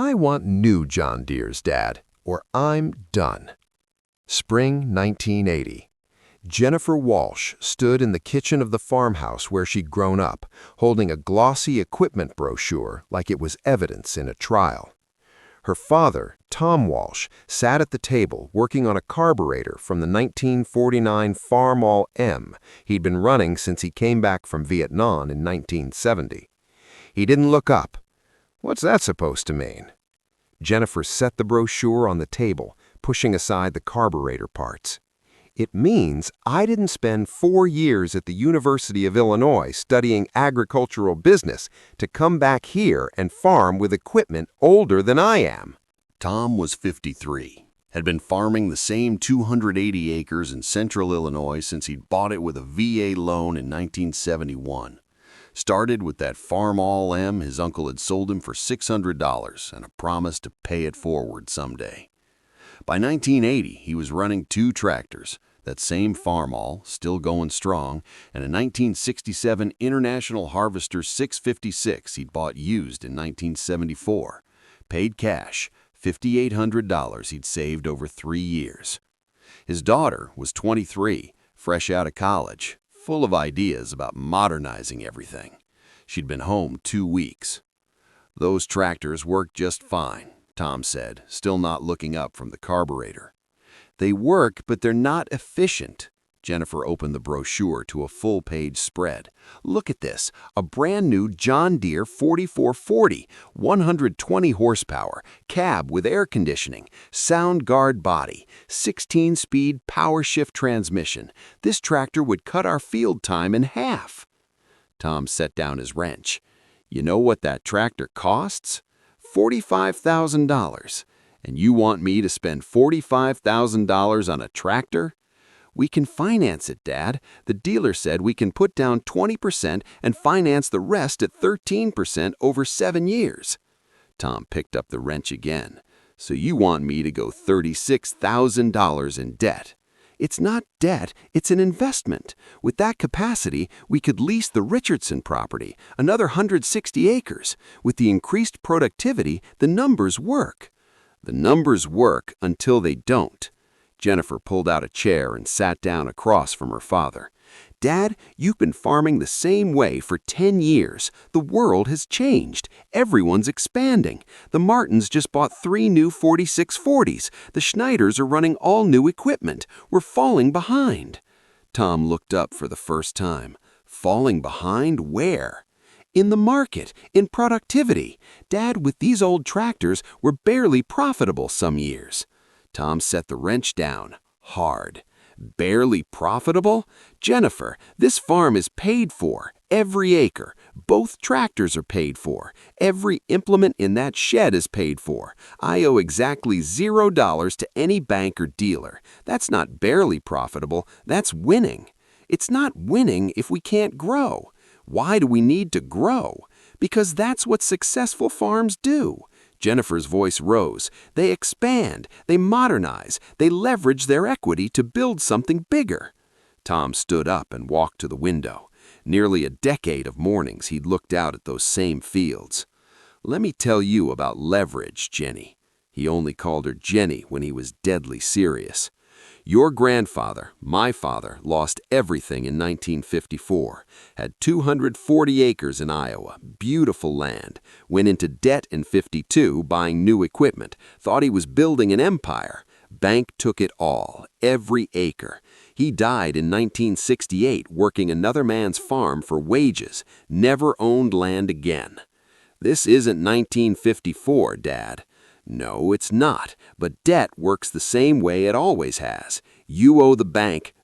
I want new John Deeres, Dad, or I'm done. Spring 1980. Jennifer Walsh stood in the kitchen of the farmhouse where she'd grown up, holding a glossy equipment brochure like it was evidence in a trial. Her father, Tom Walsh, sat at the table working on a carburetor from the 1949 Farmall M he'd been running since he came back from Vietnam in 1970. He didn't look up. "What's that supposed to mean?" Jennifer set the brochure on the table, pushing aside the carburetor parts. "It means I didn't spend 4 years at the University of Illinois studying agricultural business to come back here and farm with equipment older than I am." Tom was 53, had been farming the same 280 acres in central Illinois since he'd bought it with a VA loan in 1971. Started with that Farmall M his uncle had sold him for $600 and a promise to pay it forward someday. By 1980, he was running 2 tractors, that same Farmall, still going strong, and a 1967 International Harvester 656 he'd bought used in 1974. Paid cash, $5,800 he'd saved over 3 years. His daughter was 23, fresh out of college, full of ideas about modernizing everything. She'd been home 2 weeks. "Those tractors work just fine," Tom said, still not looking up from the carburetor. "They work, but they're not efficient." Jennifer opened the brochure to a full-page spread. "Look at this, a brand new John Deere 4440, 120 horsepower, cab with air conditioning, sound guard body, 16-speed power shift transmission. This tractor would cut our field time in half." Tom set down his wrench. "You know what that tractor costs? $45,000. And you want me to spend $45,000 on a tractor?" "We can finance it, Dad. The dealer said we can put down 20% and finance the rest at 13% over 7 years. Tom picked up the wrench again. "So you want me to go $36,000 in debt?" "It's not debt, it's an investment. With that capacity, we could lease the Richardson property, another 160 acres. With the increased productivity, the numbers work." "The numbers work until they don't." Jennifer pulled out a chair and sat down across from her father. "Dad, you've been farming the same way for 10 years. The world has changed. Everyone's expanding. The Martins just bought 3 new 4640s. The Schneiders are running all new equipment. We're falling behind." Tom looked up for the first time. "Falling behind where?" "In the market, in productivity. Dad, with these old tractors, we're barely profitable some years." Tom set the wrench down, hard. "Barely profitable? Jennifer, this farm is paid for, every acre. Both tractors are paid for. Every implement in that shed is paid for. I owe exactly $0 to any bank or dealer. That's not barely profitable, that's winning. It's not winning if we can't grow. Why do we need to grow? Because that's what successful farms do." Jennifer's voice rose. "They expand, they modernize, they leverage their equity to build something bigger." Tom stood up and walked to the window. Nearly a decade of mornings he'd looked out at those same fields. "Let me tell you about leverage, Jenny." He only called her Jenny when he was deadly serious. "Your grandfather, my father, lost everything in 1954, had 240 acres in Iowa, beautiful land, went into debt in 52 buying new equipment, thought he was building an empire. Bank took it all, every acre. He died in 1968 working another man's farm for wages, never owned land again." "This isn't 1954, Dad." "No, it's not, but debt works the same way it always has. You owe the bank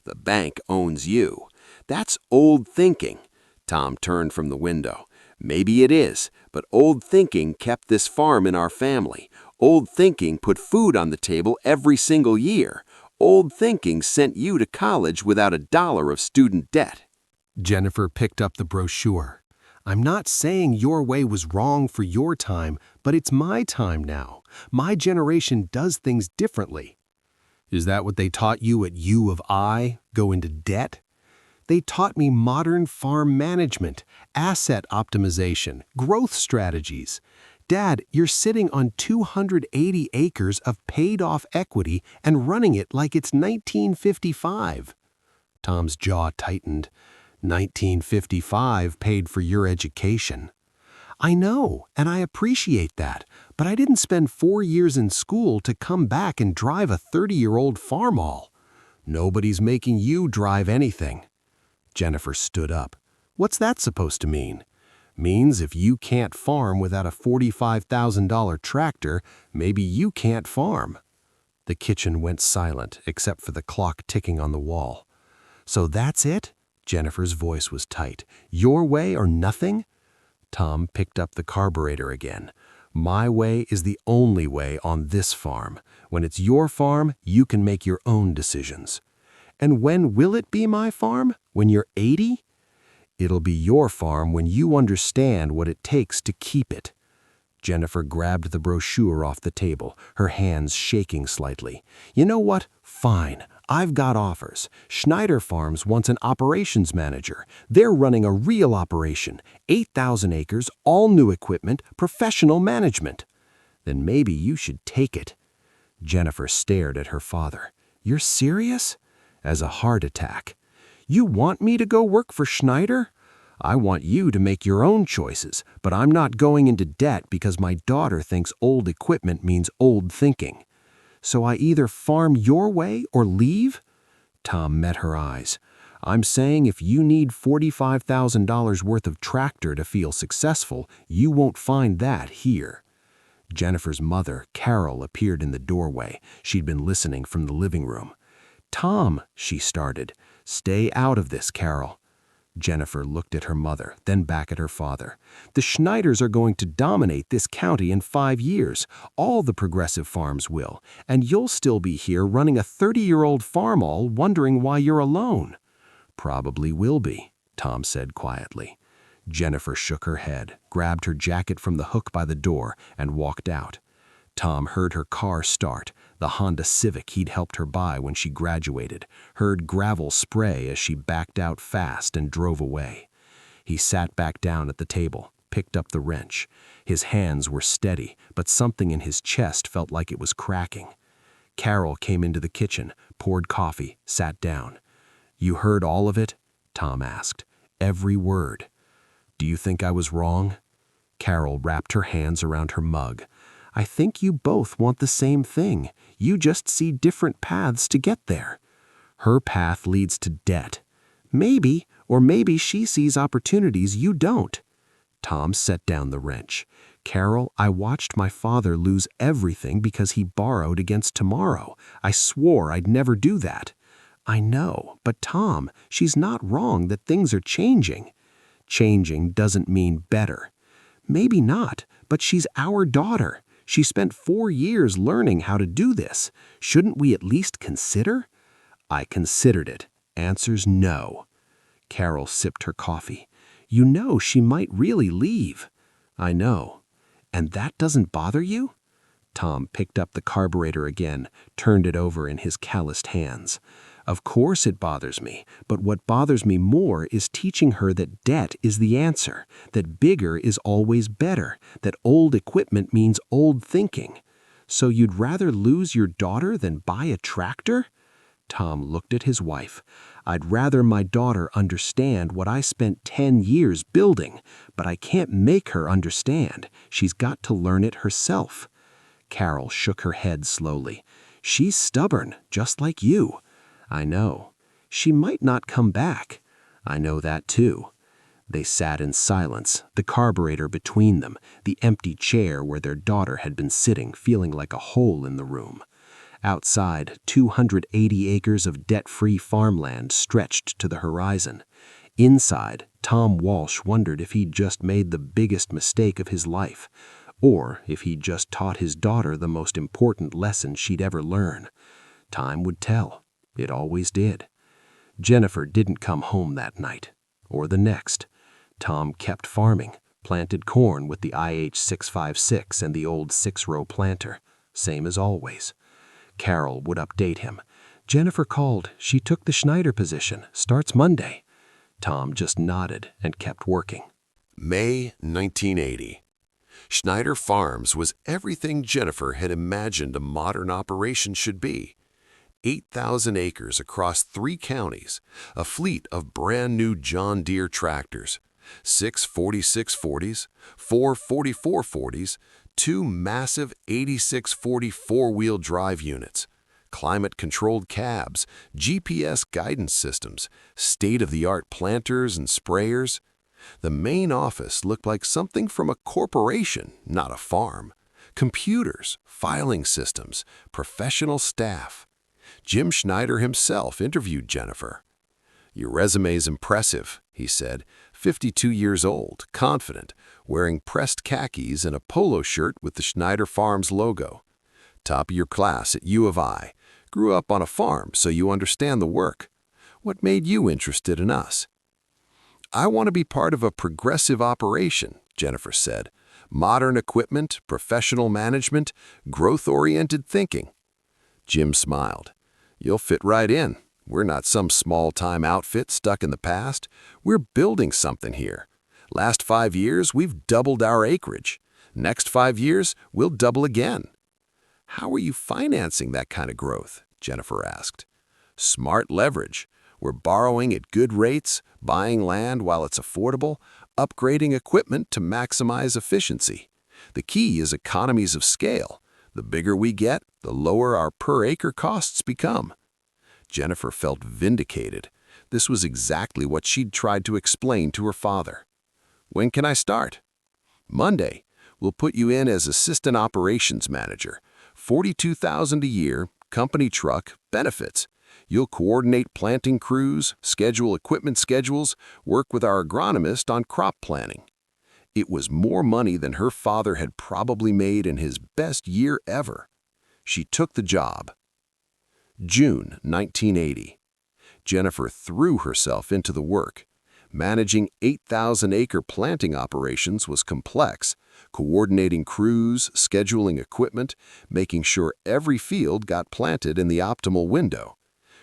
owns you." "That's old thinking." Tom turned from the window. "Maybe it is, but old thinking kept this farm in our family. Old thinking put food on the table every single year. Old thinking sent you to college without a dollar of student debt." Jennifer picked up the brochure. "I'm not saying your way was wrong for your time, but it's my time now. My generation does things differently." "Is that what they taught you at U of I? Go into debt?" "They taught me modern farm management, asset optimization, growth strategies. Dad, you're sitting on 280 acres of paid-off equity and running it like it's 1955. Tom's jaw tightened. 1955 paid for your education. I know, and I appreciate that, but I didn't spend 4 years in school to come back and drive a 30-year-old farmall. Nobody's making you drive anything. Jennifer stood up. What's that supposed to mean? Means if you can't farm without a $45,000 tractor, maybe you can't farm. The kitchen went silent except for the clock ticking on the wall. So that's it? Jennifer's voice was tight. Your way or nothing? Tom picked up the carburetor again. My way is the only way on this farm. When it's your farm, you can make your own decisions. And when will it be my farm? When you're 80? It'll be your farm when you understand what it takes to keep it. Jennifer grabbed the brochure off the table, her hands shaking slightly. You know what? Fine. I've got offers. Schneider Farms wants an operations manager. They're running a real operation. 8,000 acres, all new equipment, professional management. Then maybe you should take it. Jennifer stared at her father. You're serious? As a heart attack. You want me to go work for Schneider? I want you to make your own choices, but I'm not going into debt because my daughter thinks old equipment means old thinking. So I either farm your way or leave? Tom met her eyes. I'm saying if you need $45,000 worth of tractor to feel successful, you won't find that here. Jennifer's mother, Carol, appeared in the doorway. She'd been listening from the living room. Tom, she started. Stay out of this, Carol. Jennifer looked at her mother, then back at her father. The Schneiders are going to dominate this county in 5 years. All the progressive farms will. And you'll still be here running a 30-year-old farmall wondering why you're alone. Probably will be, Tom said quietly. Jennifer shook her head, grabbed her jacket from the hook by the door, and walked out. Tom heard her car start, the Honda Civic he'd helped her buy when she graduated, heard gravel spray as she backed out fast and drove away. He sat back down at the table, picked up the wrench. His hands were steady, but something in his chest felt like it was cracking. Carol came into the kitchen, poured coffee, sat down. You heard all of it? Tom asked. Every word. Do you think I was wrong? Carol wrapped her hands around her mug. I think you both want the same thing. You just see different paths to get there. Her path leads to debt. Maybe, or maybe she sees opportunities you don't. Tom set down the wrench. Carol, I watched my father lose everything because he borrowed against tomorrow. I swore I'd never do that. I know, but Tom, she's not wrong that things are changing. Changing doesn't mean better. Maybe not, but she's our daughter. She spent 4 years learning how to do this. Shouldn't we at least consider? I considered it. Answer's no. Carol sipped her coffee. You know she might really leave. I know. And that doesn't bother you? Tom picked up the carburetor again, turned it over in his calloused hands. Of course it bothers me, but what bothers me more is teaching her that debt is the answer, that bigger is always better, that old equipment means old thinking. So you'd rather lose your daughter than buy a tractor? Tom looked at his wife. I'd rather my daughter understand what I spent 10 years building, but I can't make her understand. She's got to learn it herself. Carol shook her head slowly. She's stubborn, just like you. I know. She might not come back. I know that too. They sat in silence, the carburetor between them, the empty chair where their daughter had been sitting, feeling like a hole in the room. Outside, 280 acres of debt-free farmland stretched to the horizon. Inside, Tom Walsh wondered if he'd just made the biggest mistake of his life, or if he'd just taught his daughter the most important lesson she'd ever learn. Time would tell. It always did. Jennifer didn't come home that night, or the next. Tom kept farming, planted corn with the IH656 and the old 6-row planter, same as always. Carol would update him. Jennifer called. She took the Schneider position. Starts Monday. Tom just nodded and kept working. May 1980. Schneider Farms was everything Jennifer had imagined a modern operation should be. 8,000 acres across 3 counties, a fleet of brand new John Deere tractors, 6 4640s, 4 4440s, 2 massive 8640 four-wheel drive units, climate-controlled cabs, GPS guidance systems, state-of-the-art planters and sprayers. The main office looked like something from a corporation, not a farm. Computers, filing systems, professional staff. Jim Schneider himself interviewed Jennifer. "Your resume's impressive," he said, 52 years old, confident, wearing pressed khakis and a polo shirt with the Schneider Farms logo. "Top of your class at U of I. Grew up on a farm, so you understand the work. What made you interested in us?" "I want to be part of a progressive operation," Jennifer said. "Modern equipment, professional management, growth-oriented thinking." Jim smiled. "You'll fit right in. We're not some small-time outfit stuck in the past. We're building something here. Last 5 years, we've doubled our acreage. Next 5 years, we'll double again." "How are you financing that kind of growth?" Jennifer asked. "Smart leverage. We're borrowing at good rates, buying land while it's affordable, upgrading equipment to maximize efficiency. The key is economies of scale. The bigger we get, the lower our per-acre costs become." Jennifer felt vindicated. This was exactly what she'd tried to explain to her father. "When can I start?" "Monday. We'll put you in as assistant operations manager. $42,000 a year, company truck, benefits. You'll coordinate planting crews, schedule equipment schedules, work with our agronomist on crop planning." It was more money than her father had probably made in his best year ever. She took the job. June 1980. Jennifer threw herself into the work. Managing 8,000-acre planting operations was complex, coordinating crews, scheduling equipment, making sure every field got planted in the optimal window.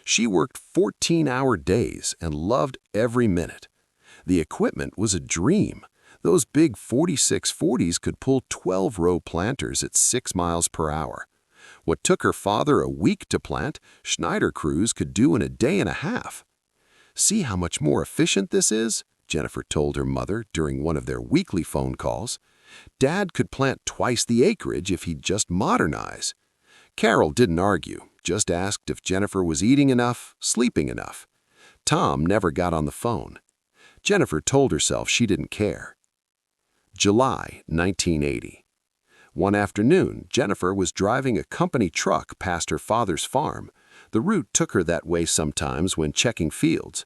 She worked 14-hour days and loved every minute. The equipment was a dream. Those big 4640s could pull 12-row planters at 6 miles per hour. What took her father a week to plant, Schneider crews could do in a day and a half. "See how much more efficient this is?" Jennifer told her mother during one of their weekly phone calls. "Dad could plant twice the acreage if he'd just modernize." Carol didn't argue, just asked if Jennifer was eating enough, sleeping enough. Tom never got on the phone. Jennifer told herself she didn't care. July 1980. One afternoon, Jennifer was driving a company truck past her father's farm. The route took her that way sometimes when checking fields.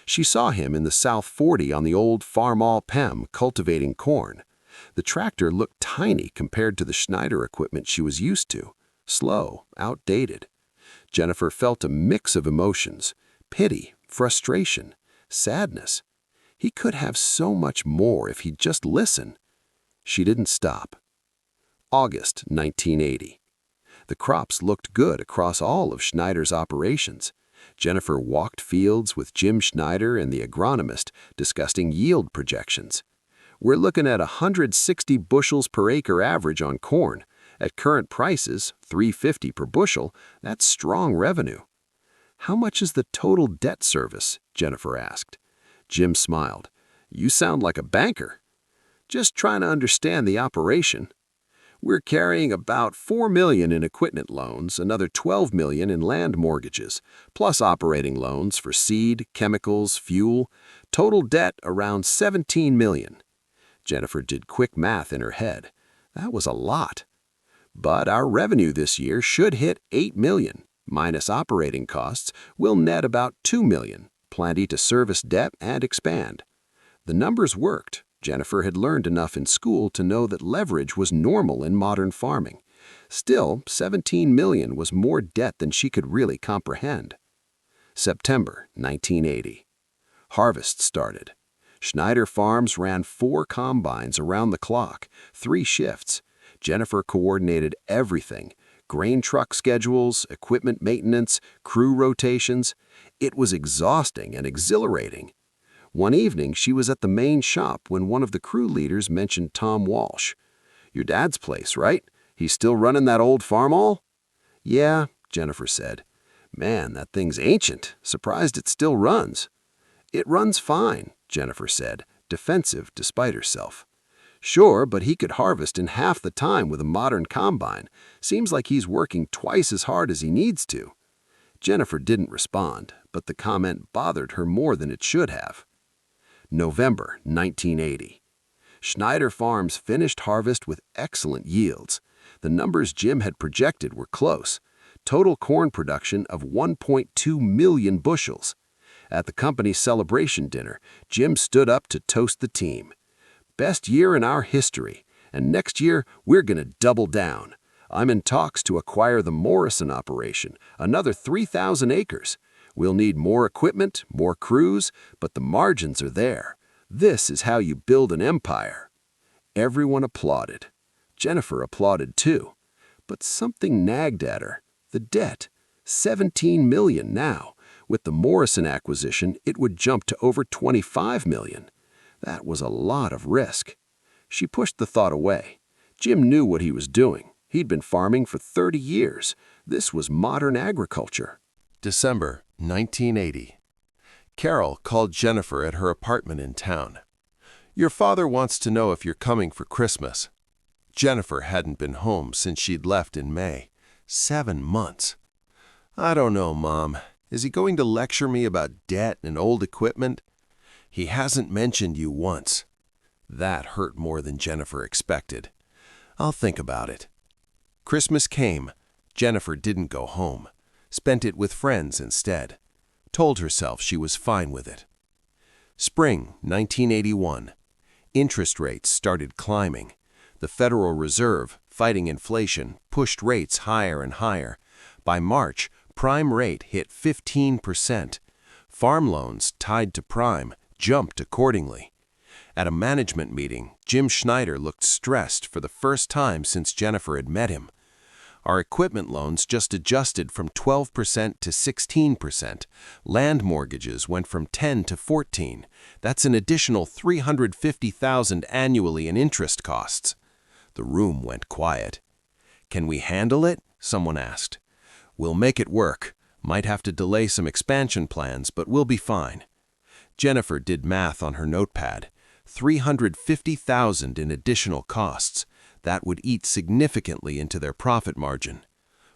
She saw him in the South 40 on the old Farmall Pem cultivating corn. The tractor looked tiny compared to the Schneider equipment she was used to. Slow, outdated. Jennifer felt a mix of emotions: pity, frustration, sadness. He could have so much more if he'd just listen. She didn't stop. August 1980. The crops looked good across all of Schneider's operations. Jennifer walked fields with Jim Schneider and the agronomist, discussing yield projections. "We're looking at 160 bushels per acre average on corn. At current prices, $3.50 per bushel, that's strong revenue." "How much is the total debt service?" Jennifer asked. Jim smiled. "You sound like a banker." "Just trying to understand the operation. We're carrying about $4 million in equipment loans, another $12 million in land mortgages, plus operating loans for seed, chemicals, fuel. Total debt around $17 million. Jennifer did quick math in her head. That was a lot. "But our revenue this year should hit $8 million. Minus operating costs, we'll net about $2 million, plenty to service debt and expand." The numbers worked. Jennifer had learned enough in school to know that leverage was normal in modern farming. Still, $17 million was more debt than she could really comprehend. September 1980. Harvest started. Schneider Farms ran 4 combines around the clock, 3 shifts. Jennifer coordinated everything: grain truck schedules, equipment maintenance, crew rotations. It was exhausting and exhilarating. One evening, she was at the main shop when one of the crew leaders mentioned Tom Walsh. Your dad's place, right? He's still running that old farm-all?" "Yeah," Jennifer said. "Man, that thing's ancient. Surprised it still runs." "It runs fine," Jennifer said, defensive despite herself. "Sure, but he could harvest in half the time with a modern combine. Seems like he's working twice as hard as he needs to." Jennifer didn't respond, but the comment bothered her more than it should have. November 1980. Schneider Farms finished harvest with excellent yields. The numbers Jim had projected were close. Total corn production of 1.2 million bushels. At the company's celebration dinner, Jim stood up to toast the team. "Best year in our history, and next year we're going to double down. I'm in talks to acquire the Morrison operation, another 3,000 acres. We'll need more equipment, more crews, but the margins are there. This is how you build an empire." Everyone applauded. Jennifer applauded too. But something nagged at her. The debt. $17 million now. With the Morrison acquisition, it would jump to over $25 million. That was a lot of risk. She pushed the thought away. Jim knew what he was doing. He'd been farming for 30 years. This was modern agriculture. December 1980. Carol called Jennifer at her apartment in town. "Your father wants to know if you're coming for Christmas." Jennifer hadn't been home since she'd left in May. 7 months. "I don't know, Mom. Is he going to lecture me about debt and old equipment? He hasn't mentioned you once." That hurt more than Jennifer expected. "I'll think about it." Christmas came. Jennifer didn't go home. Spent it with friends instead. Told herself she was fine with it. Spring 1981. Interest rates started climbing. The Federal Reserve, fighting inflation, pushed rates higher and higher. By March, prime rate hit 15%. Farm loans tied to prime jumped accordingly. At a management meeting, Jim Schneider looked stressed for the first time since Jennifer had met him. "Our equipment loans just adjusted from 12% to 16%. Land mortgages went from 10 to 14. That's an additional $350,000 annually in interest costs." The room went quiet. "Can we handle it?" someone asked. "We'll make it work. Might have to delay some expansion plans, but we'll be fine." Jennifer did math on her notepad. $350,000 in additional costs. That would eat significantly into their profit margin.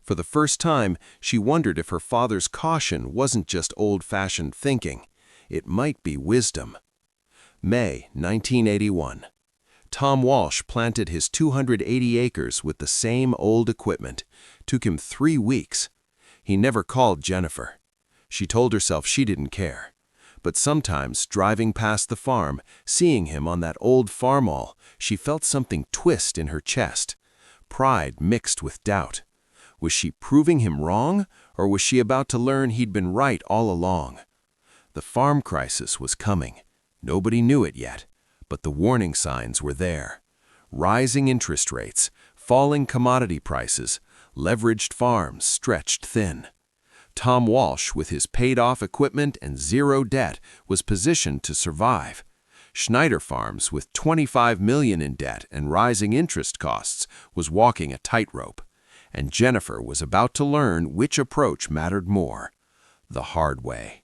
For the first time, she wondered if her father's caution wasn't just old-fashioned thinking. It might be wisdom. May 1981. Tom Walsh planted his 280 acres with the same old equipment. Took him 3 weeks. He never called Jennifer. She told herself she didn't care. But sometimes, driving past the farm, seeing him on that old farm-all, she felt something twist in her chest. Pride mixed with doubt. Was she proving him wrong, or was she about to learn he'd been right all along? The farm crisis was coming. Nobody knew it yet, but the warning signs were there. Rising interest rates, falling commodity prices, leveraged farms stretched thin. Tom Walsh, with his paid-off equipment and zero debt, was positioned to survive. Schneider Farms, with $25 million in debt and rising interest costs, was walking a tightrope. And Jennifer was about to learn which approach mattered more. The hard way.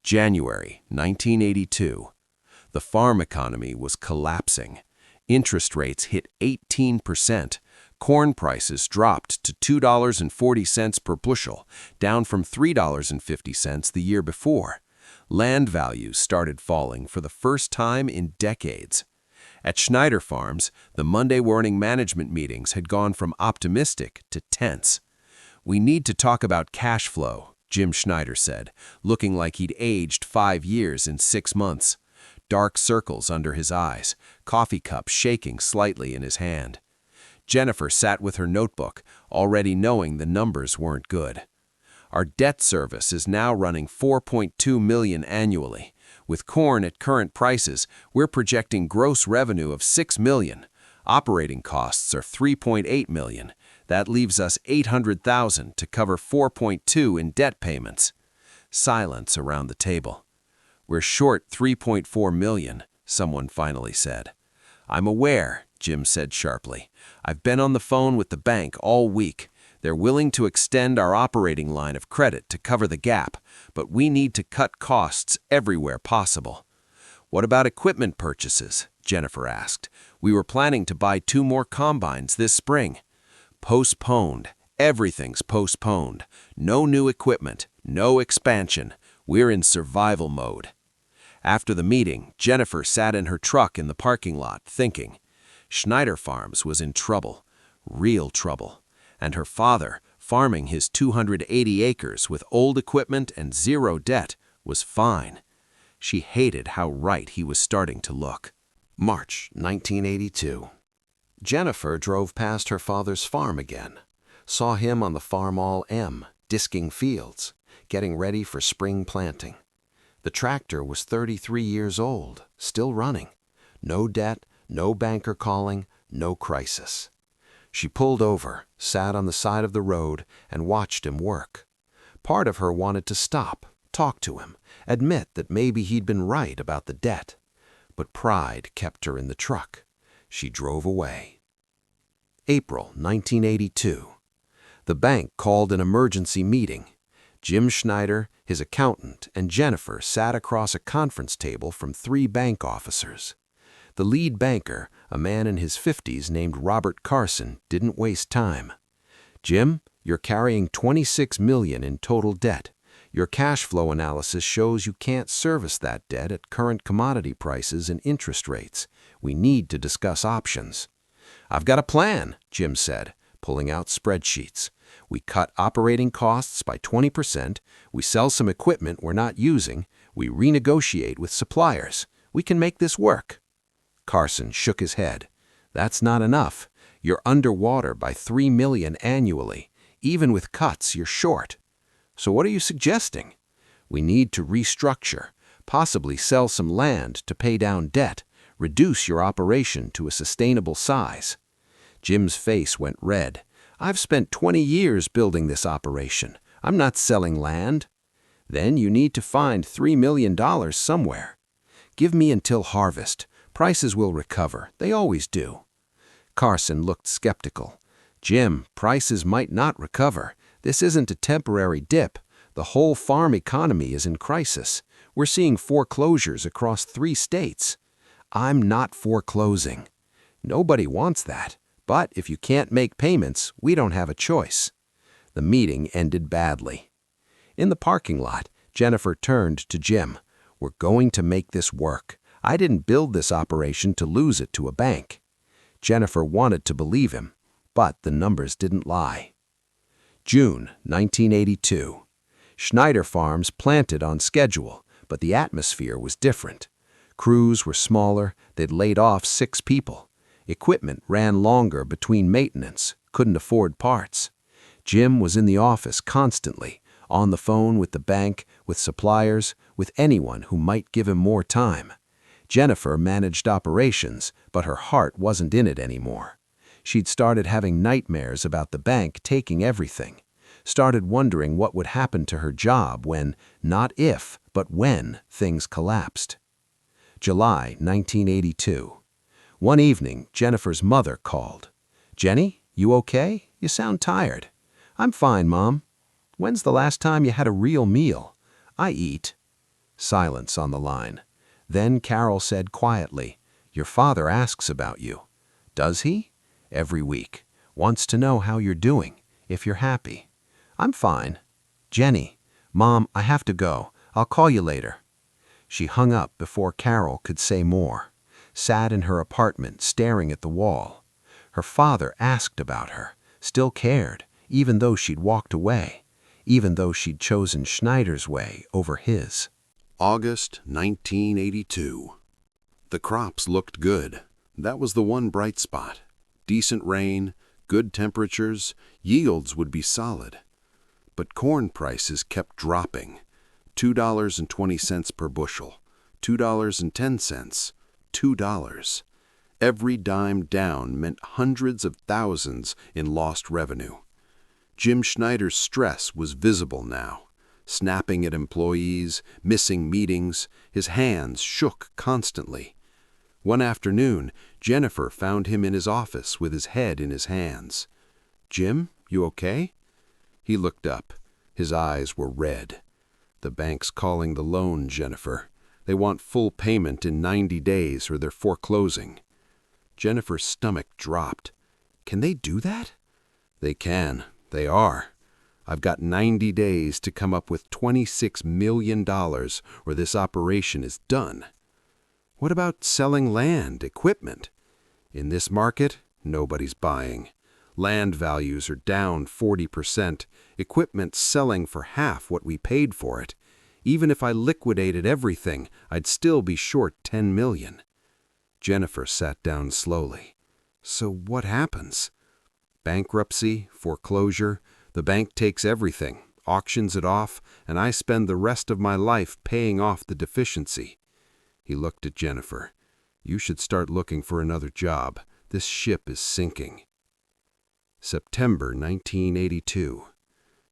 January 1982. The farm economy was collapsing. Interest rates hit 18%. Corn prices dropped to $2.40 per bushel, down from $3.50 the year before. Land values started falling for the first time in decades. At Schneider Farms, the Monday morning management meetings had gone from optimistic to tense. "We need to talk about cash flow," Jim Schneider said, looking like he'd aged 5 years in 6 months. Dark circles under his eyes, coffee cup shaking slightly in his hand. Jennifer sat with her notebook, already knowing the numbers weren't good. "Our debt service is now running $4.2 million annually. With corn at current prices, we're projecting gross revenue of $6 million. Operating costs are $3.8 million. That leaves us $800,000 to cover $4.2 in debt payments." Silence around the table. "We're short $3.4 million, someone finally said. "I'm aware," Jim said sharply. "I've been on the phone with the bank all week. They're willing to extend our operating line of credit to cover the gap, but we need to cut costs everywhere possible." "What about equipment purchases?" Jennifer asked. "We were planning to buy 2 more combines this spring." "Postponed. Everything's postponed. No new equipment, no expansion. We're in survival mode." After the meeting, Jennifer sat in her truck in the parking lot, thinking. Schneider Farms was in trouble, real trouble, and her father, farming his 280 acres with old equipment and zero debt, was fine. She hated how right he was starting to look. March 1982. Jennifer drove past her father's farm again. Saw him on the Farm All M, disking fields, getting ready for spring planting. The tractor was 33 years old, still running. No debt, no banker calling, no crisis. She pulled over, sat on the side of the road, and watched him work. Part of her wanted to stop, talk to him, admit that maybe he'd been right about the debt. But pride kept her in the truck. She drove away. April 1982. The bank called an emergency meeting. Jim Schneider, his accountant, and Jennifer sat across a conference table from 3 bank officers. The lead banker, a man in his 50s named Robert Carson, didn't waste time. "Jim, you're carrying $26 million in total debt. Your cash flow analysis shows you can't service that debt at current commodity prices and interest rates. We need to discuss options." "I've got a plan," Jim said, pulling out spreadsheets. "We cut operating costs by 20%, we sell some equipment we're not using, we renegotiate with suppliers. We can make this work." Carson shook his head. "That's not enough. You're underwater by $3 million annually. Even with cuts, you're short." "So what are you suggesting?" "We need to restructure, possibly sell some land to pay down debt, reduce your operation to a sustainable size." Jim's face went red. "I've spent 20 years building this operation. I'm not selling land." "Then you need to find $3 million somewhere." "Give me until harvest. Prices will recover. They always do." Carson looked skeptical. "Jim, prices might not recover. This isn't a temporary dip. The whole farm economy is in crisis. We're seeing foreclosures across 3 states. "I'm not foreclosing." "Nobody wants that. But if you can't make payments, we don't have a choice." The meeting ended badly. In the parking lot, Jennifer turned to Jim. "We're going to make this work. I didn't build this operation to lose it to a bank." Jennifer wanted to believe him, but the numbers didn't lie. June 1982. Schneider Farms planted on schedule, but the atmosphere was different. Crews were smaller, they'd laid off 6 people. Equipment ran longer between maintenance, couldn't afford parts. Jim was in the office constantly, on the phone with the bank, with suppliers, with anyone who might give him more time. Jennifer managed operations, but her heart wasn't in it anymore. She'd started having nightmares about the bank taking everything, started wondering what would happen to her job when, not if, but when, things collapsed. July 1982. One evening, Jennifer's mother called. "Jenny, you okay? You sound tired." "I'm fine, Mom." "When's the last time you had a real meal?" "I eat." Silence on the line. Then Carol said quietly, "Your father asks about you." "Does he?" "Every week. Wants to know how you're doing, if you're happy." "I'm fine." "Jenny, Mom, I have to go. I'll call you later." She hung up before Carol could say more, sat in her apartment staring at the wall. Her father asked about her, still cared, even though she'd walked away, even though she'd chosen Schneider's way over his. August 1982. The crops looked good. That was the one bright spot. Decent rain, good temperatures, yields would be solid. But corn prices kept dropping. $2.20 per bushel, $2.10, $2. Every dime down meant hundreds of thousands in lost revenue. Jim Schneider's stress was visible now. Snapping at employees, missing meetings, his hands shook constantly. One afternoon, Jennifer found him in his office with his head in his hands. "Jim, you okay?" He looked up. His eyes were red. "The bank's calling the loan, Jennifer. They want full payment in 90 days or they're foreclosing." Jennifer's stomach dropped. "Can they do that?" "They can. They are. I've got 90 days to come up with $26 million or this operation is done." "What about selling land, equipment?" "In this market, nobody's buying. Land values are down 40%, equipment selling for half what we paid for it. Even if I liquidated everything, I'd still be short $10 million. Jennifer sat down slowly. "So what happens?" "Bankruptcy, foreclosure. The bank takes everything, auctions it off, and I spend the rest of my life paying off the deficiency." He looked at Jennifer. "You should start looking for another job. This ship is sinking." September 1982.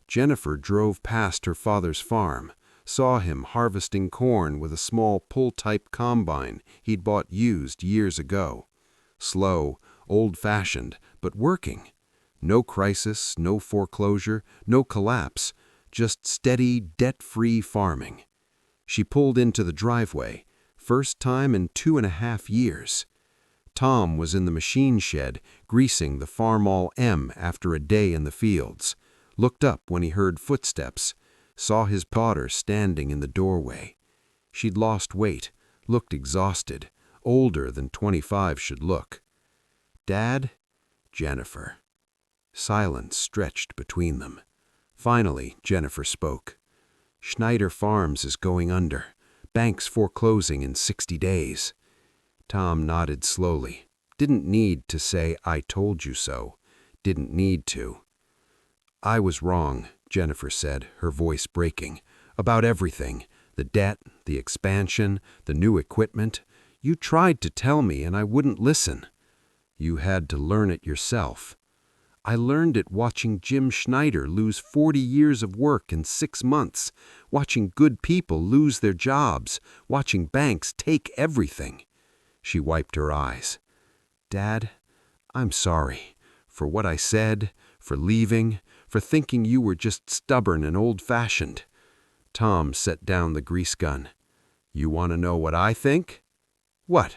Jennifer drove past her father's farm, saw him harvesting corn with a small pull-type combine he'd bought used years ago. Slow, old-fashioned, but working. No crisis, no foreclosure, no collapse, just steady, debt-free farming. She pulled into the driveway, first time in 2.5 years. Tom was in the machine shed, greasing the Farmall M after a day in the fields. Looked up when he heard footsteps, saw his daughter standing in the doorway. She'd lost weight, looked exhausted, older than 25 should look. "Dad?" "Jennifer." Silence stretched between them. Finally, Jennifer spoke. "Schneider Farms is going under. Bank's foreclosing in 60 days. Tom nodded slowly. Didn't need to say, "I told you so." Didn't need to. "I was wrong," Jennifer said, her voice breaking. "About everything. The debt, the expansion, the new equipment. You tried to tell me and I wouldn't listen. You had to learn it yourself. I learned it watching Jim Schneider lose 40 years of work in 6 months, watching good people lose their jobs, watching banks take everything." She wiped her eyes. "Dad, I'm sorry for what I said, for leaving, for thinking you were just stubborn and old-fashioned." Tom set down the grease gun. "You want to know what I think?" "What?"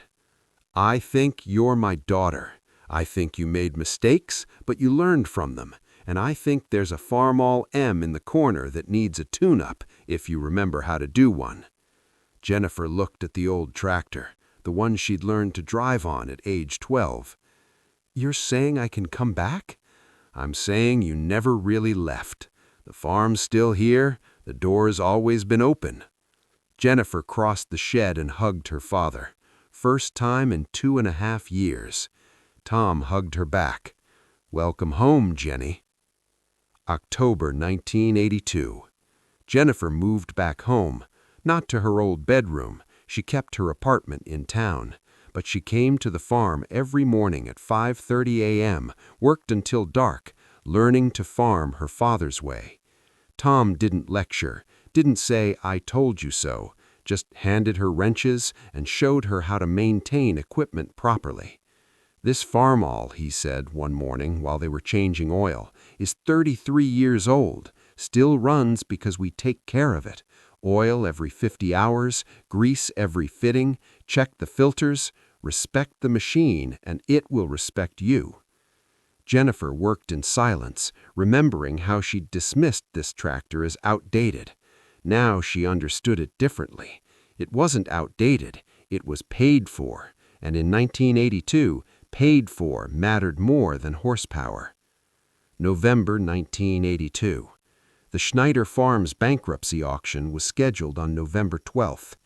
"I think you're my daughter. I think you made mistakes, but you learned from them. And I think there's a Farmall M in the corner that needs a tune-up, if you remember how to do one." Jennifer looked at the old tractor, the one she'd learned to drive on at age 12. "You're saying I can come back?" "I'm saying you never really left. The farm's still here. The door's always been open." Jennifer crossed the shed and hugged her father. First time in 2.5 years. Tom hugged her back. "Welcome home, Jenny." October 1982. Jennifer moved back home, not to her old bedroom. She kept her apartment in town, but she came to the farm every morning at 5:30 a.m., worked until dark, learning to farm her father's way. Tom didn't lecture, didn't say, "I told you so," just handed her wrenches and showed her how to maintain equipment properly. "This Farmall," he said one morning while they were changing oil, "is 33 years old, still runs because we take care of it. Oil every 50 hours, grease every fitting, check the filters, respect the machine, and it will respect you." Jennifer worked in silence, remembering how she'd dismissed this tractor as outdated. Now she understood it differently. It wasn't outdated, it was paid for, and in 1982, paid for mattered more than horsepower. November 1982. The Schneider Farms bankruptcy auction was scheduled on November 12th.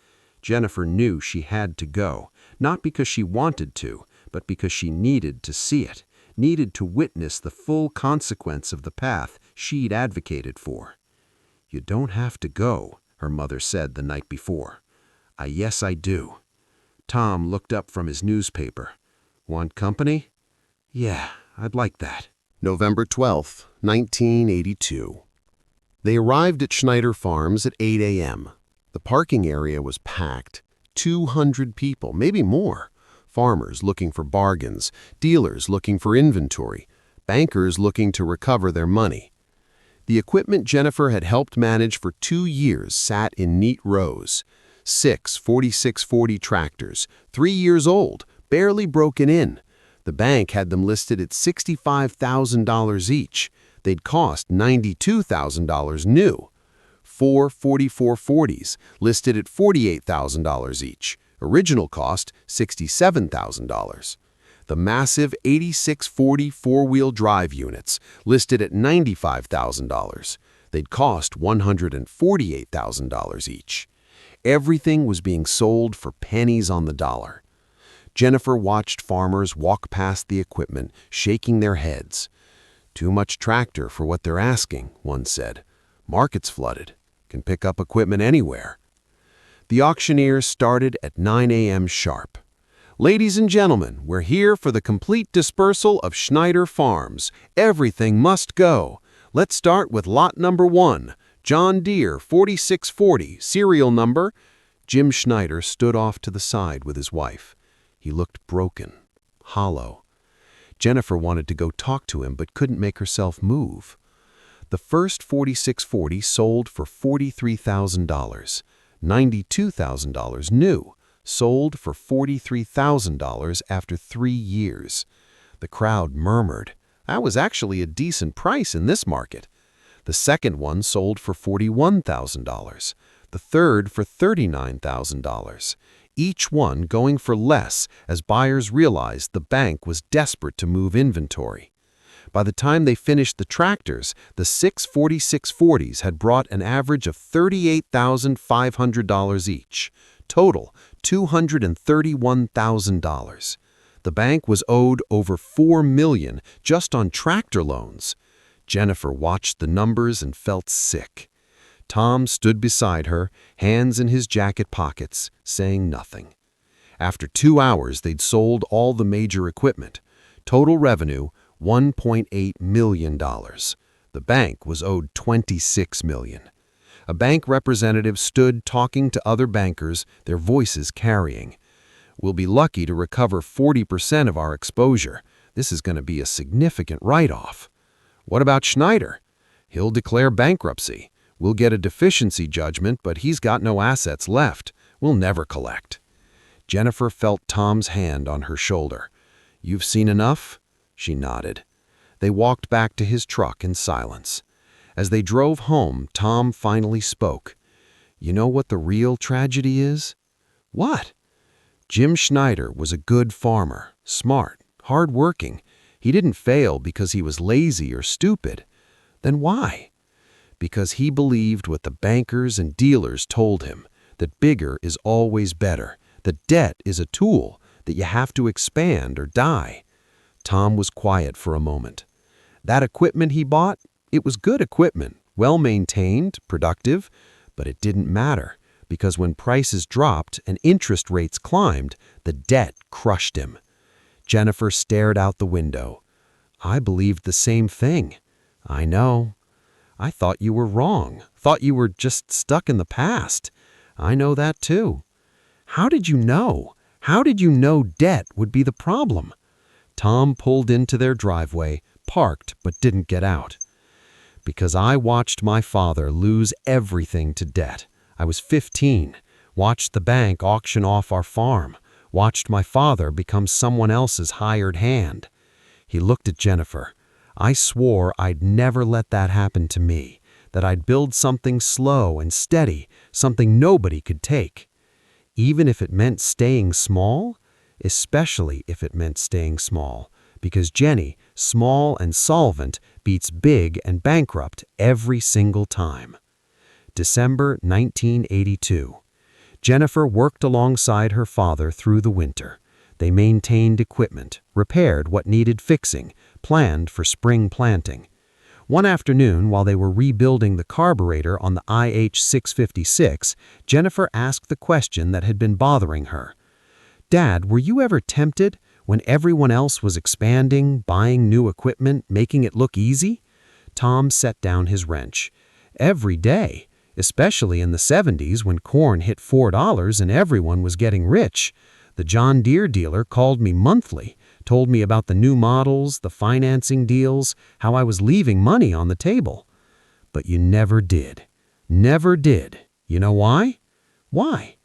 Jennifer knew she had to go, not because she wanted to, but because she needed to see it, needed to witness the full consequence of the path she'd advocated for. "You don't have to go," her mother said the night before. Yes, I do." Tom looked up from his newspaper. "Want company?" "Yeah, I'd like that." November 12th, 1982. They arrived at Schneider Farms at 8 a.m. The parking area was packed. 200 people, maybe more. Farmers looking for bargains, dealers looking for inventory, bankers looking to recover their money. The equipment Jennifer had helped manage for 2 years sat in neat rows. 6 4640 tractors, 3 years old, barely broken in. The bank had them listed at $65,000 each. They'd cost $92,000 new. 4 4440s, listed at $48,000 each. Original cost $67,000. The massive 8640 four-wheel drive units, listed at $95,000. They'd cost $148,000 each. Everything was being sold for pennies on the dollar. Jennifer watched farmers walk past the equipment, shaking their heads. "Too much tractor for what they're asking," one said. "Market's flooded. Can pick up equipment anywhere." The auctioneers started at 9 a.m. sharp. "Ladies and gentlemen, we're here for the complete dispersal of Schneider Farms. Everything must go. Let's start with lot number 1, John Deere 4640, serial number." Jim Schneider stood off to the side with his wife. He looked broken, hollow. Jennifer wanted to go talk to him but couldn't make herself move. The first 4640 sold for $43,000, $92,000 new. Sold for $43,000 after 3 years. The crowd murmured. That was actually a decent price in this market. The second one sold for $41,000. The third for $39,000. Each one going for less as buyers realized the bank was desperate to move inventory. By the time they finished the tractors, the 6 4640s had brought an average of $38,500 each. Total, $231,000. The bank was owed over $4 million just on tractor loans. Jennifer watched the numbers and felt sick. Tom stood beside her, hands in his jacket pockets, saying nothing. After 2 hours, they'd sold all the major equipment. Total revenue, $1.8 million. The bank was owed $26 million. A bank representative stood talking to other bankers, their voices carrying. "We'll be lucky to recover 40% of our exposure. This is going to be a significant write-off." "What about Schneider?" "He'll declare bankruptcy. We'll get a deficiency judgment, but he's got no assets left. We'll never collect." Jennifer felt Tom's hand on her shoulder. "You've seen enough?" She nodded. They walked back to his truck in silence. As they drove home, Tom finally spoke. "You know what the real tragedy is?" "What?" "Jim Schneider was a good farmer, smart, hard-working. He didn't fail because he was lazy or stupid. Then why? Because he believed what the bankers and dealers told him, that bigger is always better, that debt is a tool, that you have to expand or die." Tom was quiet for a moment. "That equipment he bought? It was good equipment, well-maintained, productive, but it didn't matter, because when prices dropped and interest rates climbed, the debt crushed him." Jennifer stared out the window. "I believed the same thing." "I know. I thought you were wrong, thought you were just stuck in the past. I know that too." "How did you know? How did you know debt would be the problem?" Tom pulled into their driveway, parked but didn't get out. "Because I watched my father lose everything to debt. I was 15, watched the bank auction off our farm, watched my father become someone else's hired hand." He looked at Jennifer. "I swore I'd never let that happen to me, that I'd build something slow and steady, something nobody could take. Even if it meant staying small, especially if it meant staying small, because Jenny, small and solvent, beats big and bankrupt every single time." December 1982. Jennifer worked alongside her father through the winter. They maintained equipment, repaired what needed fixing, planned for spring planting. One afternoon, while they were rebuilding the carburetor on the IH-656, Jennifer asked the question that had been bothering her. "Dad, were you ever tempted, when everyone else was expanding, buying new equipment, making it look easy?" Tom set down his wrench. "Every day, especially in the 70s when corn hit $4 and everyone was getting rich. The John Deere dealer called me monthly, told me about the new models, the financing deals, how I was leaving money on the table. But you never did. Never did. You know why? Why?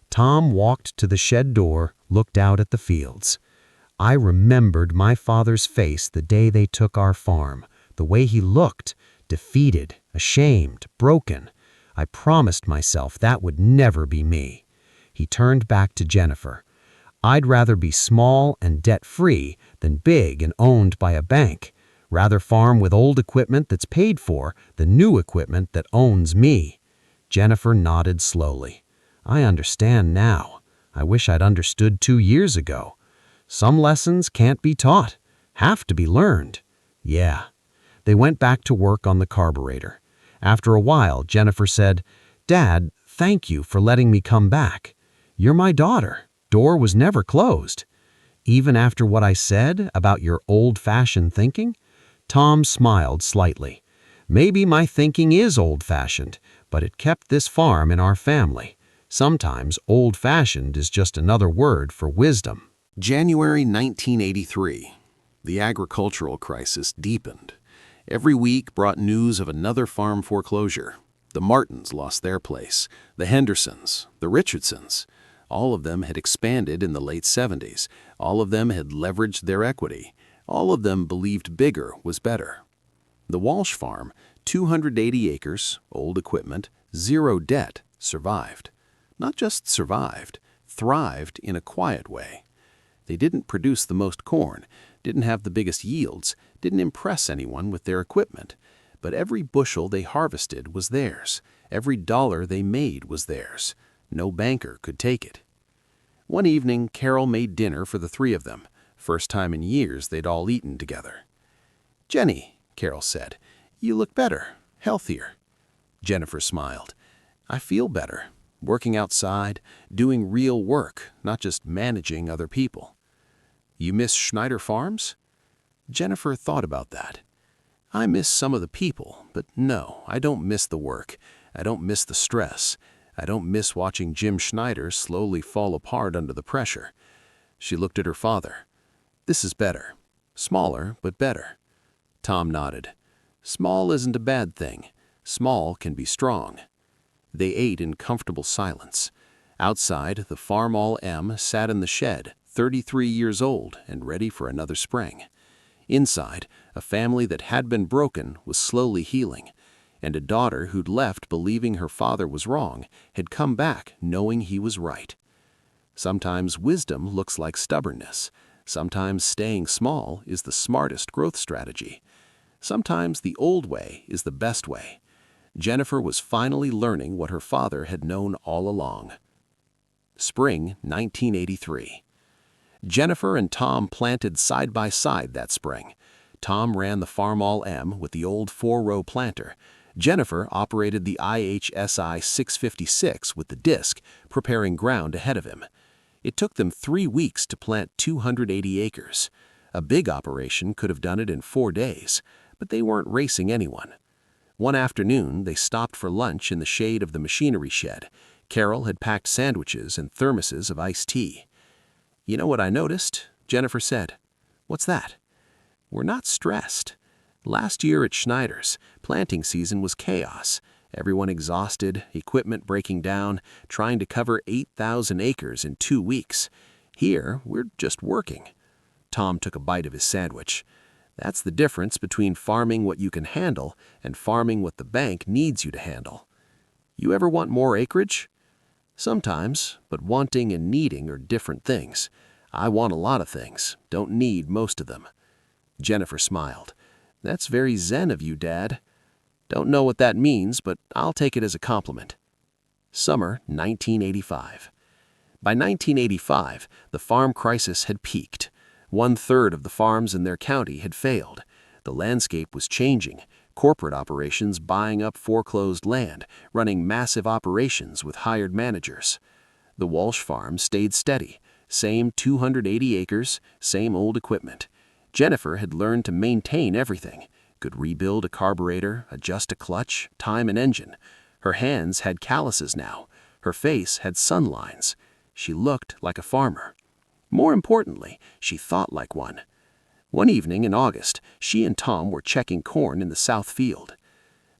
Tom walked to the shed door, looked out at the fields. I remembered my father's face the day they took our farm, the way he looked, defeated, ashamed, broken. I promised myself that would never be me. He turned back to Jennifer. I'd rather be small and debt-free than big and owned by a bank. Rather farm with old equipment that's paid for than new equipment that owns me. Jennifer nodded slowly. I understand now. I wish I'd understood 2 years ago. Some lessons can't be taught, have to be learned. Yeah. They went back to work on the carburetor. After a while, Jennifer said, "Dad, thank you for letting me come back. You're my daughter. Door was never closed." Even after what I said about your old-fashioned thinking? Tom smiled slightly. Maybe my thinking is old-fashioned, but it kept this farm in our family. Sometimes old-fashioned is just another word for wisdom. January 1983. The agricultural crisis deepened. Every week brought news of another farm foreclosure. The Martins lost their place, the Hendersons, the Richardsons. All of them had expanded in the late 70s. All of them had leveraged their equity. All of them believed bigger was better. The Walsh farm, 280 acres, old equipment, zero debt, survived. Not just survived, thrived in a quiet way. They didn't produce the most corn, didn't have the biggest yields, didn't impress anyone with their equipment. But every bushel they harvested was theirs. Every dollar they made was theirs. No banker could take it. One evening, Carol made dinner for the three of them. First time in years they'd all eaten together. "Jenny," Carol said, "you look better, healthier." Jennifer smiled. "I feel better. Working outside, doing real work, not just managing other people." "You miss Schneider Farms?" Jennifer thought about that. "I miss some of the people, but no, I don't miss the work. I don't miss the stress. I don't miss watching Jim Schneider slowly fall apart under the pressure." She looked at her father. "This is better. Smaller, but better." Tom nodded. "Small isn't a bad thing. Small can be strong." They ate in comfortable silence. Outside, the Farmall M sat in the shed, 33 years old and ready for another spring. Inside, a family that had been broken was slowly healing, and a daughter who'd left believing her father was wrong had come back knowing he was right. Sometimes wisdom looks like stubbornness. Sometimes staying small is the smartest growth strategy. Sometimes the old way is the best way. Jennifer was finally learning what her father had known all along. Spring 1983. Jennifer and Tom planted side by side that spring. Tom ran the Farmall M with the old 4-row planter. Jennifer operated the IHSI 656 with the disc, preparing ground ahead of him. It took them 3 weeks to plant 280 acres. A big operation could have done it in 4 days, but they weren't racing anyone. One afternoon, they stopped for lunch in the shade of the machinery shed. Carol had packed sandwiches and thermoses of iced tea. "You know what I noticed?" Jennifer said. "What's that?" "We're not stressed. Last year at Schneider's, planting season was chaos. Everyone exhausted, equipment breaking down, trying to cover 8,000 acres in 2 weeks. Here, we're just working." Tom took a bite of his sandwich. "That's the difference between farming what you can handle and farming what the bank needs you to handle." "You ever want more acreage?" "Sometimes, but wanting and needing are different things. I want a lot of things, don't need most of them." Jennifer smiled. "That's very zen of you, Dad." "Don't know what that means, but I'll take it as a compliment." Summer 1985. By 1985, the farm crisis had peaked. 1/3 of the farms in their county had failed. The landscape was changing. Corporate operations buying up foreclosed land, running massive operations with hired managers. The Walsh farm stayed steady. Same 280 acres, same old equipment. Jennifer had learned to maintain everything. Could rebuild a carburetor, adjust a clutch, time an engine. Her hands had calluses now. Her face had sun lines. She looked like a farmer. More importantly, she thought like one. One evening in August, she and Tom were checking corn in the south field.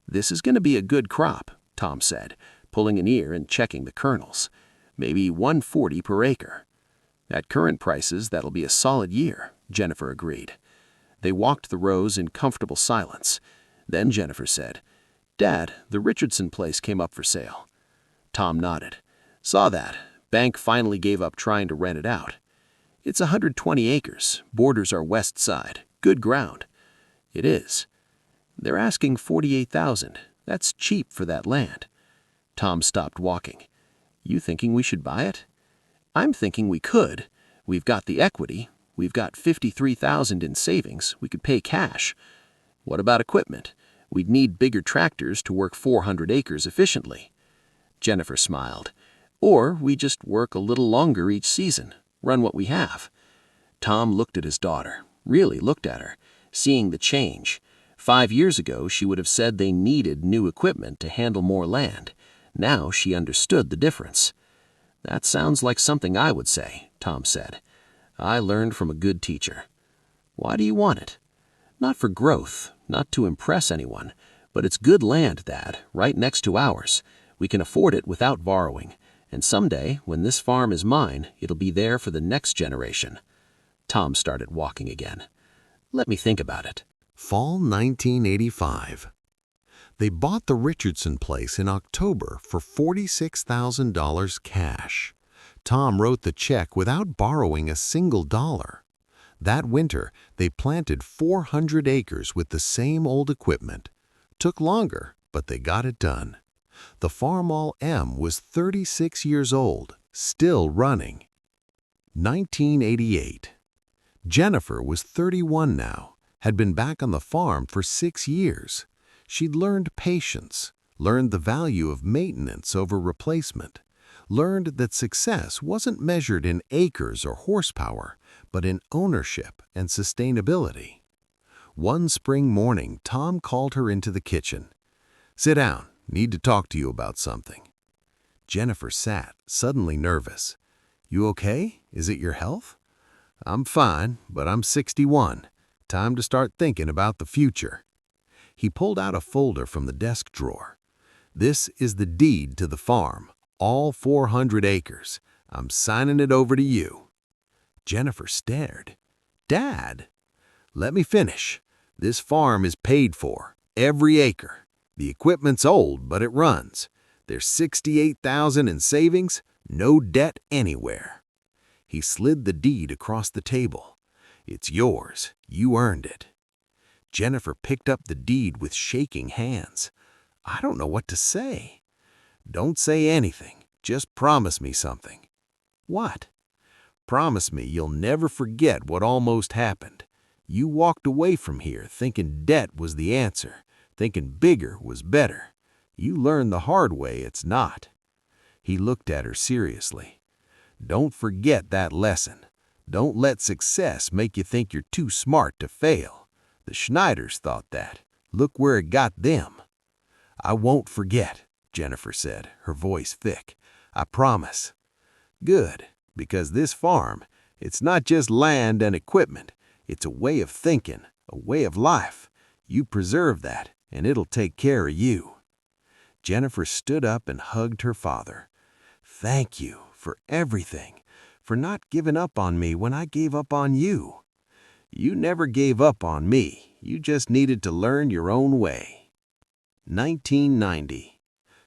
"This is going to be a good crop," Tom said, pulling an ear and checking the kernels. "Maybe 140 per acre." "At current prices, that'll be a solid year," Jennifer agreed. They walked the rows in comfortable silence. Then Jennifer said, "Dad, the Richardson place came up for sale." Tom nodded. "Saw that. Bank finally gave up trying to rent it out. It's 120 acres, borders our west side, good ground." "It is." "They're asking $48,000. That's cheap for that land." Tom stopped walking. "You thinking we should buy it?" "I'm thinking we could. We've got the equity. We've got $53,000 in savings. We could pay cash." "What about equipment? We'd need bigger tractors to work 400 acres efficiently." Jennifer smiled. "Or we just work a little longer each season, run what we have." Tom looked at his daughter, really looked at her, seeing the change. 5 years ago, she would have said they needed new equipment to handle more land. Now she understood the difference. "That sounds like something I would say," Tom said. "I learned from a good teacher." "Why do you want it?" "Not for growth, not to impress anyone, but it's good land, Dad, right next to ours. We can afford it without borrowing, and someday, when this farm is mine, it'll be there for the next generation." Tom started walking again. "Let me think about it." Fall 1985. They bought the Richardson place in October for $46,000 cash. Tom wrote the check without borrowing a single dollar. That winter, they planted 400 acres with the same old equipment. Took longer, but they got it done. The Farmall M was 36 years old, still running. 1988. Jennifer was 31 now, had been back on the farm for 6 years. She'd learned patience, learned the value of maintenance over replacement, learned that success wasn't measured in acres or horsepower, but in ownership and sustainability. One spring morning, Tom called her into the kitchen. "Sit down. Need to talk to you about something." Jennifer sat, suddenly nervous. "You okay? Is it your health?" "I'm fine, but I'm 61. Time to start thinking about the future." He pulled out a folder from the desk drawer. "This is the deed to the farm, all 400 acres. I'm signing it over to you." Jennifer stared. "Dad!" "Let me finish. This farm is paid for, every acre. The equipment's old, but it runs. There's $68,000 in savings, no debt anywhere." He slid the deed across the table. "It's yours. You earned it." Jennifer picked up the deed with shaking hands. "I don't know what to say." "Don't say anything. Just promise me something." "What?" "Promise me you'll never forget what almost happened. You walked away from here thinking debt was the answer, thinking bigger was better. You learned the hard way it's not." He looked at her seriously. "Don't forget that lesson. Don't let success make you think you're too smart to fail. The Schneiders thought that. Look where it got them." "I won't forget," Jennifer said, her voice thick. "I promise." "Good, because this farm, it's not just land and equipment. It's a way of thinking, a way of life. You preserve that, and it'll take care of you." Jennifer stood up and hugged her father. "Thank you for everything, for not giving up on me when I gave up on you." "You never gave up on me. You just needed to learn your own way." 1990.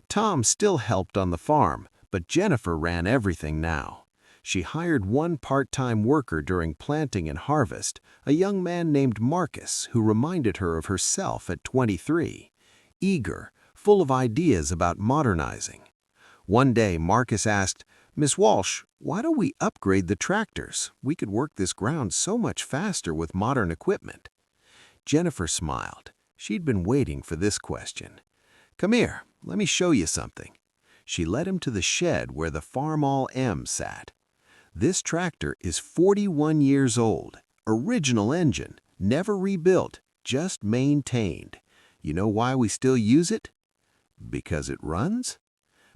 Tom still helped on the farm, but Jennifer ran everything now. She hired one part-time worker during planting and harvest, a young man named Marcus who reminded her of herself at 23, eager, full of ideas about modernizing. One day, Marcus asked, "Miss Walsh, why don't we upgrade the tractors? We could work this ground so much faster with modern equipment." Jennifer smiled. She'd been waiting for this question. "Come here, let me show you something." She led him to the shed where the Farmall M sat. "This tractor is 41 years old, original engine, never rebuilt, just maintained. You know why we still use it? Because it runs?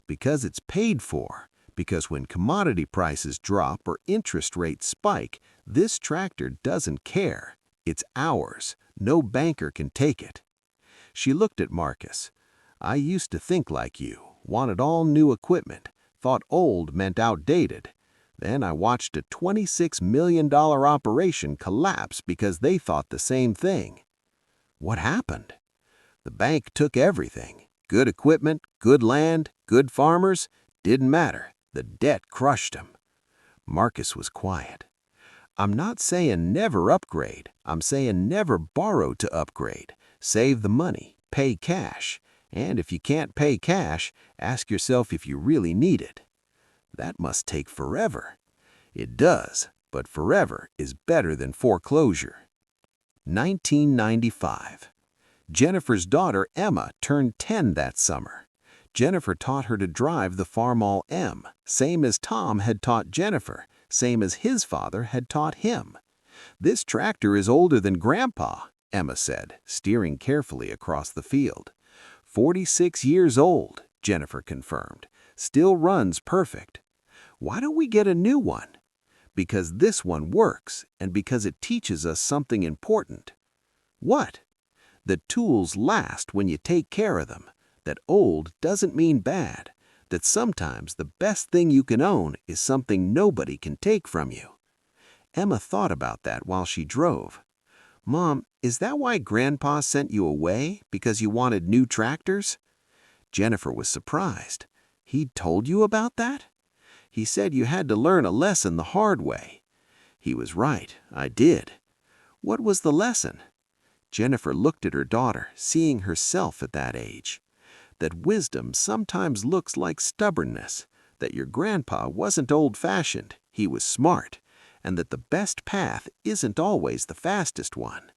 Because it's paid for, Because when commodity prices drop or interest rates spike, this tractor doesn't care. It's ours. No banker can take it. She looked at Marcus. I used to think like you, wanted all new equipment, thought old meant outdated. Then I watched a $26 million operation collapse because they thought the same thing. What happened? The bank took everything. Good equipment, good land, good farmers, didn't matter. The debt crushed him. Marcus was quiet. I'm not saying never upgrade. I'm saying never borrow to upgrade. Save the money, pay cash. And if you can't pay cash, ask yourself if you really need it. That must take forever. It does, but forever is better than foreclosure. 1995. Jennifer's daughter Emma turned 10 that summer. Jennifer taught her to drive the Farmall M, same as Tom had taught Jennifer, same as his father had taught him. This tractor is older than Grandpa, Emma said, steering carefully across the field. 46 years old, Jennifer confirmed. Still runs perfect. Why don't we get a new one? Because this one works, and because it teaches us something important. What? That tools last when you take care of them. That old doesn't mean bad. That sometimes the best thing you can own is something nobody can take from you. Emma thought about that while she drove. Mom, is that why Grandpa sent you away? Because you wanted new tractors? Jennifer was surprised. He'd told you about that? He said you had to learn a lesson the hard way. He was right, I did. What was the lesson? Jennifer looked at her daughter, seeing herself at that age. That wisdom sometimes looks like stubbornness, that your grandpa wasn't old-fashioned, he was smart, and that the best path isn't always the fastest one.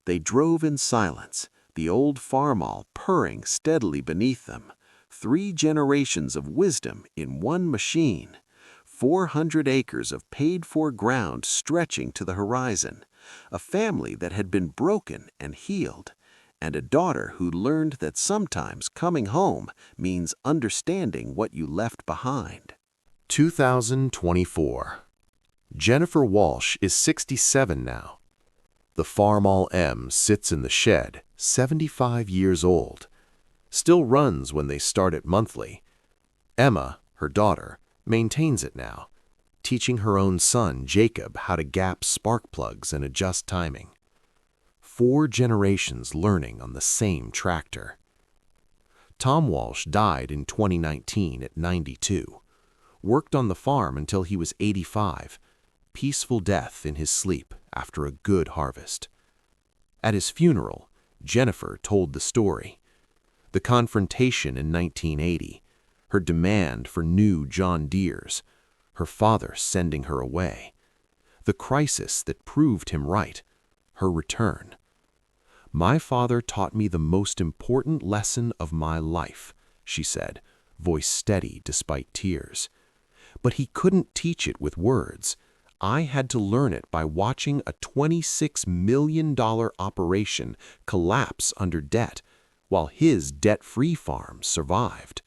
They drove in silence, the old Farmall purring steadily beneath them. 3 generations of wisdom in one machine. 400 acres of paid-for ground stretching to the horizon. A family that had been broken and healed. And a daughter who learned that sometimes coming home means understanding what you left behind. 2024. Jennifer Walsh is 67 now. The Farmall M sits in the shed, 75 years old. Still runs when they start it monthly. Emma, her daughter, maintains it now, teaching her own son, Jacob, how to gap spark plugs and adjust timing. 4 generations learning on the same tractor. Tom Walsh died in 2019 at 92. Worked on the farm until he was 85. Peaceful death in his sleep after a good harvest. At his funeral, Jennifer told the story. The confrontation in 1980, her demand for new John Deeres, her father sending her away. The crisis that proved him right, her return. My father taught me the most important lesson of my life, she said, voice steady despite tears. But he couldn't teach it with words. I had to learn it by watching a $26 million operation collapse under debt, while his debt-free farm survived.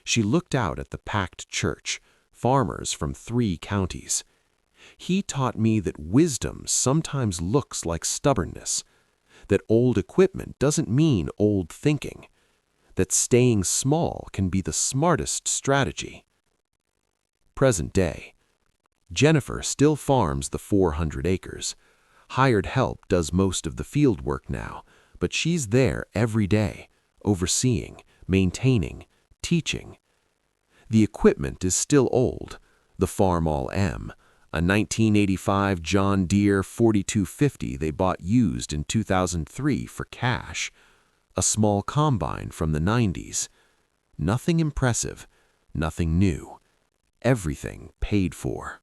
She looked out at the packed church, farmers from 3 counties. He taught me that wisdom sometimes looks like stubbornness, that old equipment doesn't mean old thinking, that staying small can be the smartest strategy. Present day. Jennifer still farms the 400 acres. Hired help does most of the field work now, but she's there every day, overseeing, maintaining, teaching. The equipment is still old, the Farmall M, a 1985 John Deere 4250 they bought used in 2003 for cash, a small combine from the 90s. Nothing impressive, nothing new, everything paid for.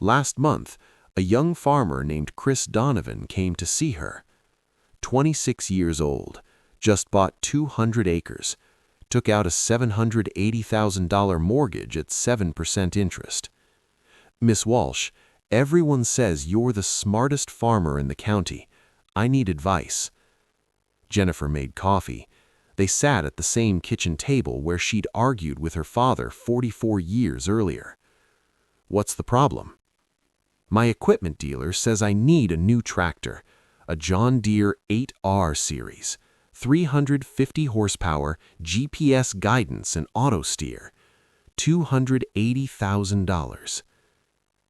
Last month, a young farmer named Chris Donovan came to see her. 26 years old, just bought 200 acres, took out a $780,000 mortgage at 7% interest. Miss Walsh, everyone says you're the smartest farmer in the county. I need advice. Jennifer made coffee. They sat at the same kitchen table where she'd argued with her father 44 years earlier. "What's the problem?" "My equipment dealer says I need a new tractor, a John Deere 8R series, 350 horsepower, GPS guidance and auto steer, $280,000.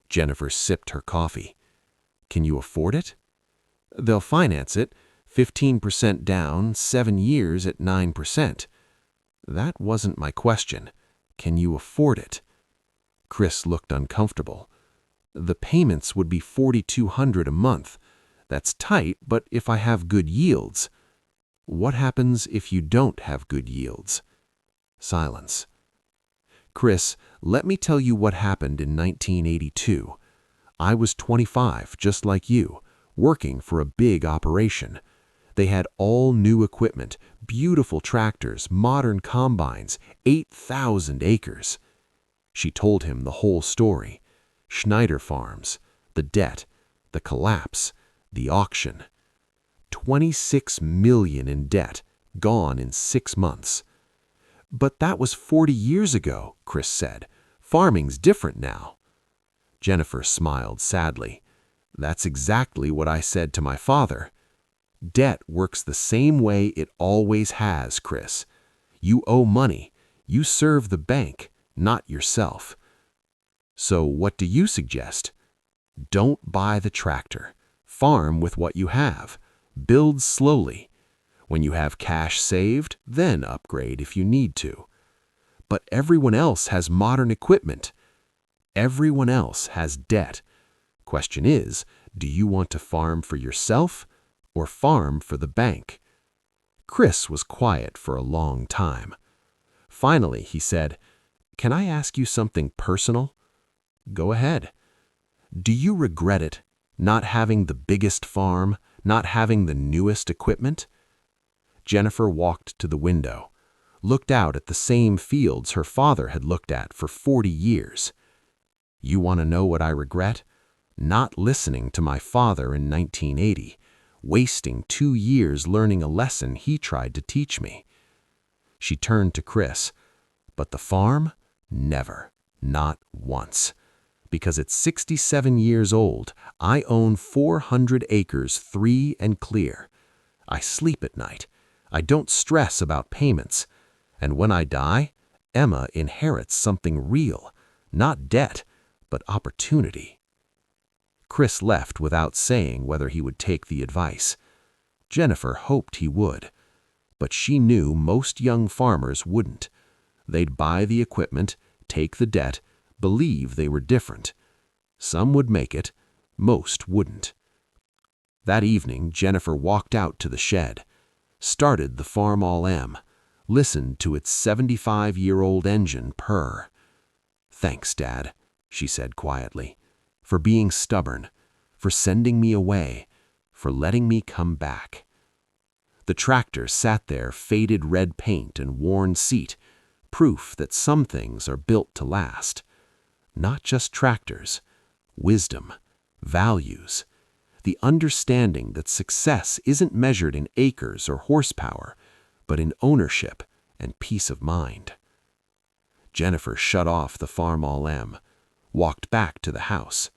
Jennifer sipped her coffee. "Can you afford it?" "They'll finance it, 15% down, 7 years at 9%. "That wasn't my question. Can you afford it?" Chris looked uncomfortable. "The payments would be $4,200 a month. That's tight, but if I have good yields." "What happens if you don't have good yields?" Silence. "Chris, let me tell you what happened in 1982. I was 25, just like you, working for a big operation. They had all new equipment, beautiful tractors, modern combines, 8,000 acres. She told him the whole story. Schneider Farms, the debt, the collapse, the auction. 26 million in debt, gone in 6 months. "But that was 40 years ago," Chris said. "Farming's different now." Jennifer smiled sadly. "That's exactly what I said to my father. Debt works the same way it always has, Chris. You owe money. You serve the bank, not yourself." "So what do you suggest?" "Don't buy the tractor. Farm with what you have. Build slowly. When you have cash saved, then upgrade if you need to." "But everyone else has modern equipment." "Everyone else has debt. Question is, do you want to farm for yourself or farm for the bank?" Chris was quiet for a long time. Finally, he said, "Can I ask you something personal?" "Go ahead." "Do you regret it, not having the biggest farm, not having the newest equipment?" Jennifer walked to the window, looked out at the same fields her father had looked at for 40 years. "You want to know what I regret? Not listening to my father in 1980, wasting 2 years learning a lesson he tried to teach me." She turned to Chris. "But the farm? Never. Not once. Because at 67 years old, I own 400 acres, 3 and clear. I sleep at night. I don't stress about payments. And when I die, Emma inherits something real, not debt, but opportunity." Chris left without saying whether he would take the advice. Jennifer hoped he would, but she knew most young farmers wouldn't. They'd buy the equipment, take the debt, believe they were different. Some would make it, most wouldn't. That evening, Jennifer walked out to the shed, started the Farmall M, listened to its 75-year-old engine purr. "Thanks, Dad," she said quietly, "for being stubborn, for sending me away, for letting me come back." The tractor sat there, faded red paint and worn seat, proof that some things are built to last. Not just tractors, wisdom, values, the understanding that success isn't measured in acres or horsepower, but in ownership and peace of mind. Jennifer shut off the Farmall M, walked back to the house.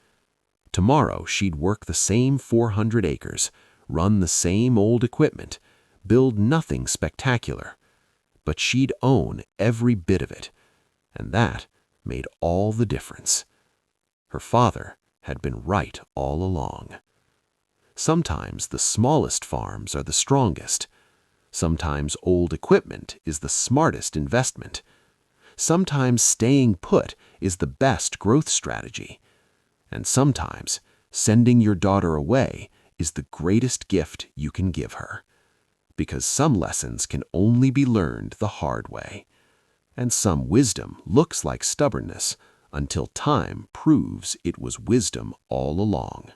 Tomorrow she'd work the same 400 acres, run the same old equipment, build nothing spectacular. But she'd own every bit of it, and that made all the difference. Her father had been right all along. Sometimes the smallest farms are the strongest. Sometimes old equipment is the smartest investment. Sometimes staying put is the best growth strategy. And sometimes sending your daughter away is the greatest gift you can give her. Because some lessons can only be learned the hard way. And some wisdom looks like stubbornness until time proves it was wisdom all along.